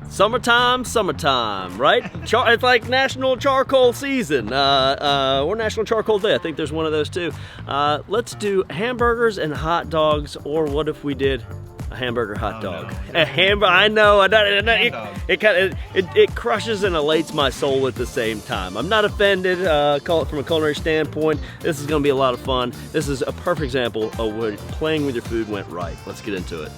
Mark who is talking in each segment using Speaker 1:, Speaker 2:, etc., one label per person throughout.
Speaker 1: Summertime, right? It's like National Charcoal Season, or National Charcoal Day. I think there's one of those too. Let's do hamburgers and hot dogs, or what if we did a hamburger hot dog? No. A hamburger, I know, it crushes and elates my soul at the same time. I'm not offended, from a culinary standpoint. This is gonna be a lot of fun. This is a perfect example of when playing with your food went right. Let's get into it.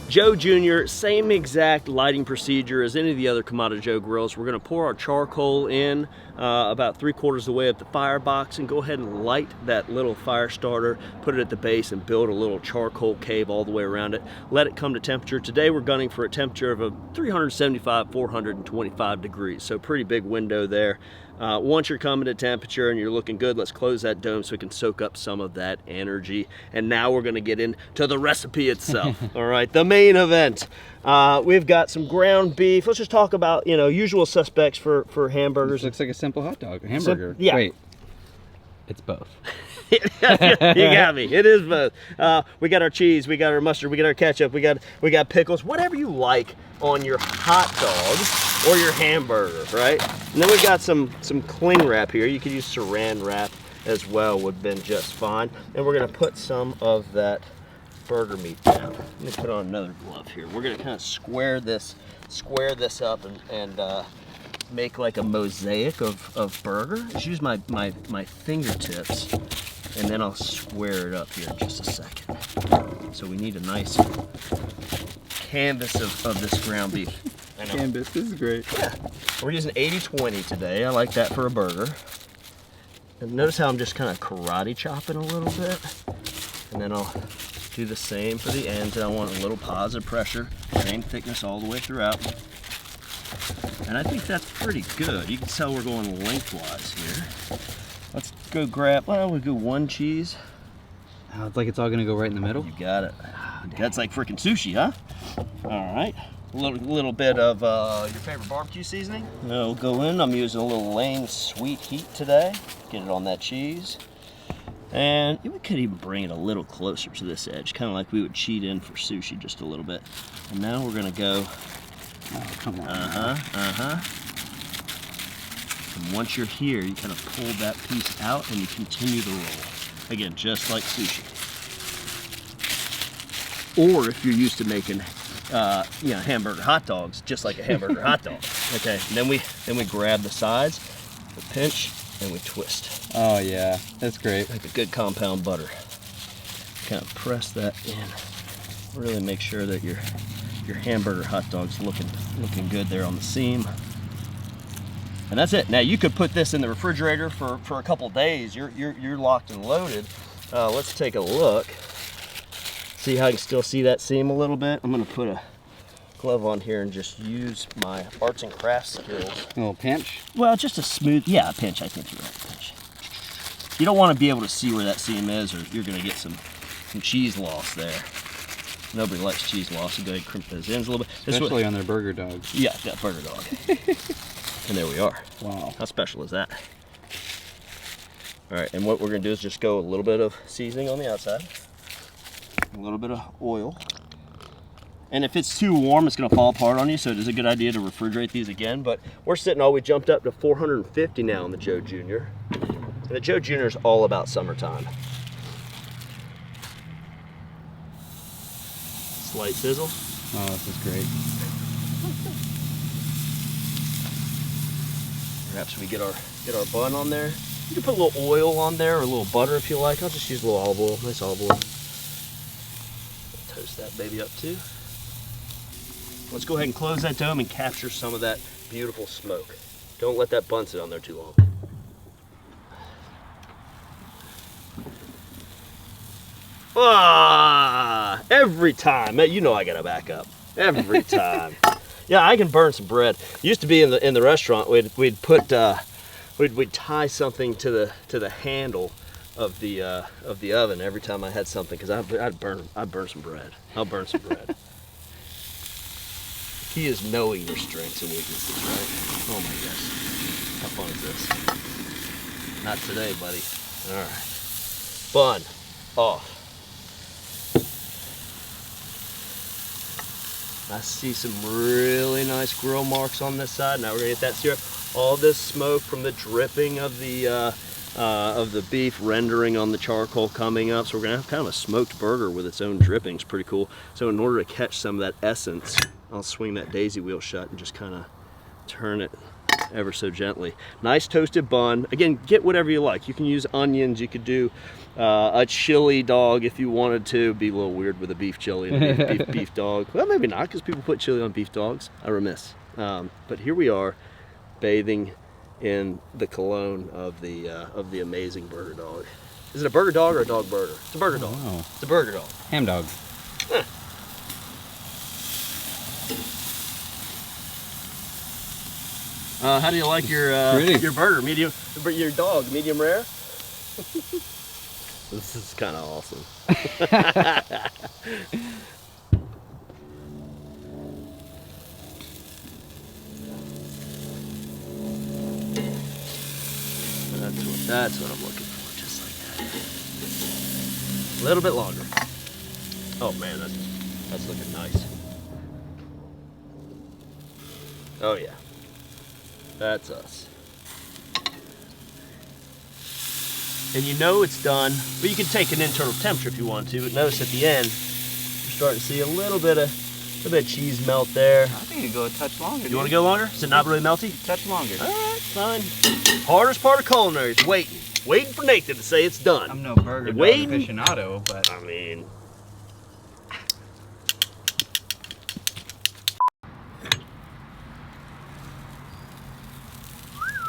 Speaker 1: Joe Jr., same exact lighting procedure as any of the other Kamado Joe grills. We're gonna pour our charcoal in about 3/4 of the way up the firebox and go ahead and light that little fire starter, put it at the base and build a little charcoal cave all the way around it. Let it come to temperature. Today we're gunning for a temperature of 375, 425 degrees. So pretty big window there. Once you're coming to temperature and you're looking good, let's close that dome so we can soak up some of that energy. And now we're gonna get into the recipe itself. All right, the main event. We've got some ground beef. Let's just talk about, usual suspects for hamburgers.
Speaker 2: This looks like a simple hot dog, a hamburger.
Speaker 1: Yeah.
Speaker 2: Wait, it's both.
Speaker 1: You got me. It is both. We got our cheese, we got our mustard, we got our ketchup, we got pickles, whatever you like on your hot dog or your hamburger, right? And then we've got some cling wrap here. You could use saran wrap as well, would have been just fine. And we're gonna put some of that burger meat down. Let me put on another glove here. We're gonna kind of square this up and make like a mosaic of burger. Just use my fingertips, and then I'll square it up here in just a second. So we need a nice canvas of this ground beef. I know.
Speaker 2: Canvas, this is great.
Speaker 1: Yeah. We're using 80/20 today. I like that for a burger. And notice how I'm just kind of karate chopping a little bit. And then I'll do the same for the ends, and I want a little positive pressure, same thickness all the way throughout. And I think that's pretty good. You can tell we're going lengthwise here. Let's go grab, we'll do one cheese.
Speaker 2: Oh, it's like it's all gonna go right in the middle?
Speaker 1: You got it. That's like freaking sushi, huh? All right. A little bit of your favorite barbecue seasoning. It'll go in. I'm using a little Lane Sweet Heat today. Get it on that cheese. And we could even bring it a little closer to this edge, kind of like we would cheat in for sushi just a little bit. And now we're gonna go.
Speaker 2: Oh, come on.
Speaker 1: And once you're here, you kind of pull that piece out and you continue to roll. Again, just like sushi. Or if you're used to making, hamburger hot dogs, just like a hamburger hot dog. Okay, and then we grab the sides, we pinch, and we twist.
Speaker 2: Oh yeah, that's great.
Speaker 1: Like a good compound butter. Kind of press that in. Really make sure that your hamburger hot dog's looking good there on the seam. And that's it. Now you could put this in the refrigerator for a couple days. You're locked and loaded. Let's take a look. See how I can still see that seam a little bit? I'm gonna put a glove on here and just use my arts and crafts skills.
Speaker 2: A little pinch?
Speaker 1: Well, just a smooth, a pinch, I think you're right, pinch. You don't wanna be able to see where that seam is, or you're gonna get some cheese loss there. Nobody likes cheese loss, so go ahead and crimp those ends a little bit.
Speaker 2: Especially on their burger dogs.
Speaker 1: Yeah, that burger dog. And there we are.
Speaker 2: Wow.
Speaker 1: How special is that? All right, and what we're gonna do is just go a little bit of seasoning on the outside, a little bit of oil. And if it's too warm, it's gonna fall apart on you, so it is a good idea to refrigerate these again. But we're we jumped up to 450 now on the Joe Jr. And the Joe Jr. is all about summertime. Slight sizzle.
Speaker 2: Oh, this is great.
Speaker 1: Perhaps we get our bun on there. You can put a little oil on there or a little butter if you like. I'll just use a little olive oil, nice olive oil. Toast that baby up too. Let's go ahead and close that dome and capture some of that beautiful smoke. Don't let that bun sit on there too long. Every time, you know I gotta back up. Every time. Yeah, I can burn some bread. Used to be in the restaurant, we'd put we'd tie something to the handle of the oven every time I had something, because I'd burn some bread. I'll burn some bread. The key is knowing your strengths and weaknesses, right? Oh my gosh, how fun is this? Not today, buddy. All right, bun off. I see some really nice grill marks on this side. Now we're gonna get that syrup. All this smoke from the dripping of the beef rendering on the charcoal coming up. So we're gonna have kind of a smoked burger with its own drippings. Pretty cool. So in order to catch some of that essence, I'll swing that daisy wheel shut and just kind of turn it ever so gently. Nice toasted bun. Again, get whatever you like. You can use onions. You could do a chili dog if you wanted to. It'd be a little weird with a beef chili and a beef dog. Well, maybe not, because people put chili on beef dogs. I remiss. But here we are, bathing in the cologne of the amazing burger dog. Is it a burger dog or a dog burger? It's a burger dog.
Speaker 2: Wow.
Speaker 1: It's a burger dog.
Speaker 2: Ham dog.
Speaker 1: Huh. How do you like your burger? Medium, your dog, medium rare? This is kind of awesome. That's what I'm looking for, just like that. A little bit longer. Oh man, that's looking nice. Oh yeah. That's us. And you know it's done, but you can take an internal temperature if you want to. But notice at the end, you're starting to see a little bit of cheese melt there.
Speaker 2: I think you go a touch longer.
Speaker 1: You want to go longer? Is it not really melty?
Speaker 2: Touch longer.
Speaker 1: All right, fine. Hardest part of culinary is waiting. Waiting for Nathan to say it's done.
Speaker 2: I'm no burger dog aficionado, but
Speaker 1: I mean,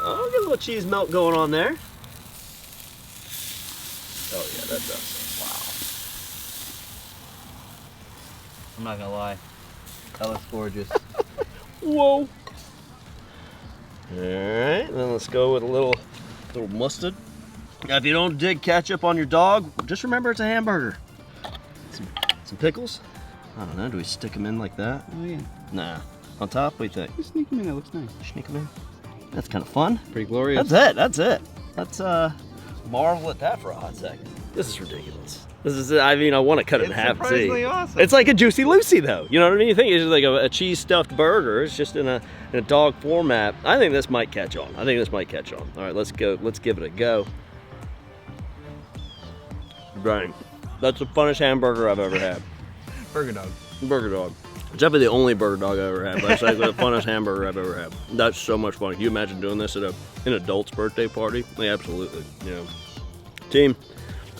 Speaker 1: oh, get a little cheese melt going on there. Oh yeah, that does. Wow.
Speaker 2: I'm not gonna lie, that looks gorgeous.
Speaker 1: Whoa. All right, then let's go with a little mustard. Now, if you don't dig ketchup on your dog, just remember it's a hamburger. Some pickles. I don't know. Do we stick them in like that?
Speaker 2: Oh yeah.
Speaker 1: Nah. On top, what do you think?
Speaker 2: Just sneak them in. That looks nice.
Speaker 1: Sneak them in. That's kind of fun.
Speaker 2: Pretty glorious.
Speaker 1: That's it. Let's marvel at that for a hot second. This is ridiculous. This is, I mean, I want to cut it in half and see.
Speaker 2: Surprisingly awesome.
Speaker 1: It's like a Juicy Lucy, though. You know what I mean? You think it's just like a cheese stuffed burger. It's just in a dog format. I think this might catch on. All right, let's go. Let's give it a go. Right. That's the funnest hamburger I've ever had.
Speaker 2: Burger dog.
Speaker 1: Burger dog. It's definitely the only burger dog I've ever had, but it's like the funnest hamburger I've ever had. That's so much fun. Can you imagine doing this at an adult's birthday party? Yeah, absolutely. You know. Team,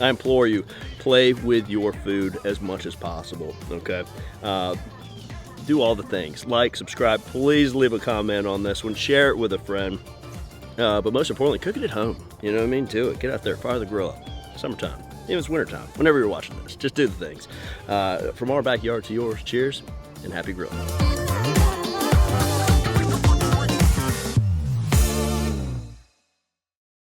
Speaker 1: I implore you, play with your food as much as possible, okay? Do all the things. Like, subscribe, please leave a comment on this one, share it with a friend, but most importantly, cook it at home. You know what I mean? Do it. Get out there, fire the grill up. Summertime. Even if it's wintertime. Whenever you're watching this, just do the things. From our backyard to yours, cheers and happy grilling.